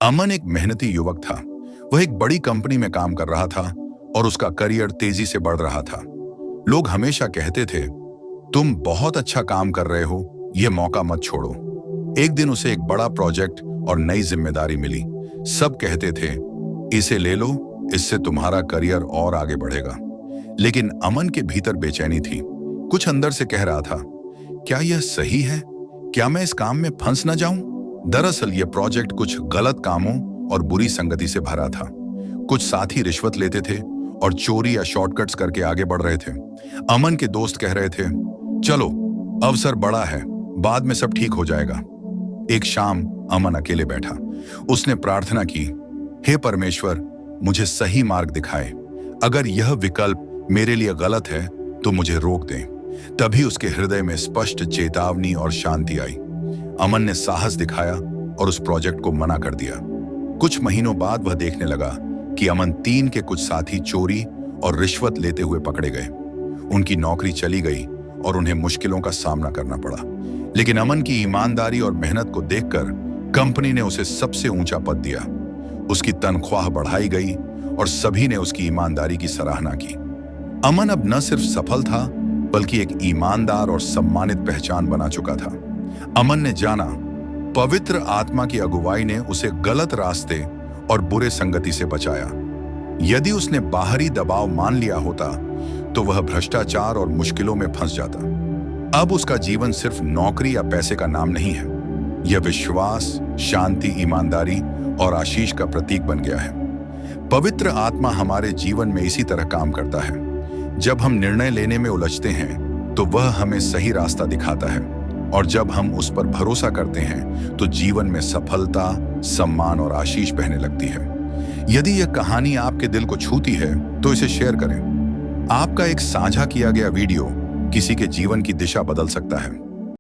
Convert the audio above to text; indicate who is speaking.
Speaker 1: अमन एक मेहनती युवक था। वह एक बड़ी कंपनी में काम कर रहा था और उसका करियर तेजी से बढ़ रहा था। लोग हमेशा कहते थे, तुम बहुत अच्छा काम कर रहे हो, यह मौका मत छोड़ो। एक दिन उसे एक बड़ा प्रोजेक्ट और नई जिम्मेदारी मिली। सब कहते थे, इसे ले लो, इससे तुम्हारा करियर और आगे बढ़ेगा। लेकिन अमन के भीतर बेचैनी थी। कुछ अंदर से कह रहा था, क्या यह सही है? क्या मैं इस काम में फंस न जाऊं? दरअसल यह प्रोजेक्ट कुछ गलत कामों और बुरी संगति से भरा था। कुछ साथी रिश्वत लेते थे और चोरी या शॉर्टकट्स करके आगे बढ़ रहे थे। अमन के दोस्त कह रहे थे, चलो, अवसर बड़ा है, बाद में सब ठीक हो जाएगा। एक शाम अमन अकेले बैठा। उसने प्रार्थना की, हे परमेश्वर, मुझे सही मार्ग दिखाए। अगर यह विकल्प मेरे लिए गलत है तो मुझे रोक दें। तभी उसके हृदय में स्पष्ट चेतावनी और शांति आई। अमन ने साहस दिखाया और उस प्रोजेक्ट को मना कर दिया। कुछ महीनों बाद वह देखने लगा कि अमन 3 के कुछ साथी चोरी और रिश्वत लेते हुए पकड़े गए। उनकी नौकरी चली गई और उन्हें मुश्किलों का सामना करना पड़ा। लेकिन अमन की ईमानदारी और मेहनत को देखकर कंपनी ने उसे सबसे ऊंचा पद दिया। उसकी तनख्वाह बढ़ाई गई और सभी ने उसकी ईमानदारी की सराहना की। अमन अब न सिर्फ सफल था, बल्कि एक ईमानदार और सम्मानित पहचान बना चुका था। अमन ने जाना, पवित्र आत्मा की अगुवाई ने उसे गलत रास्ते और बुरे संगति से बचाया। यदि उसने बाहरी दबाव मान लिया होता तो वह भ्रष्टाचार और मुश्किलों में फंस जाता। अब उसका जीवन सिर्फ नौकरी या पैसे का नाम नहीं है, यह विश्वास, शांति, ईमानदारी और आशीष का प्रतीक बन गया है। पवित्र आत्मा हमारे जीवन में इसी तरह काम करता है। जब हम निर्णय लेने में उलझते हैं तो वह हमें सही रास्ता दिखाता है, और जब हम उस पर भरोसा करते हैं तो जीवन में सफलता, सम्मान और आशीष बहने लगती है। यदि यह कहानी आपके दिल को छूती है तो इसे शेयर करें। आपका एक साझा किया गया वीडियो किसी के जीवन की दिशा बदल सकता है।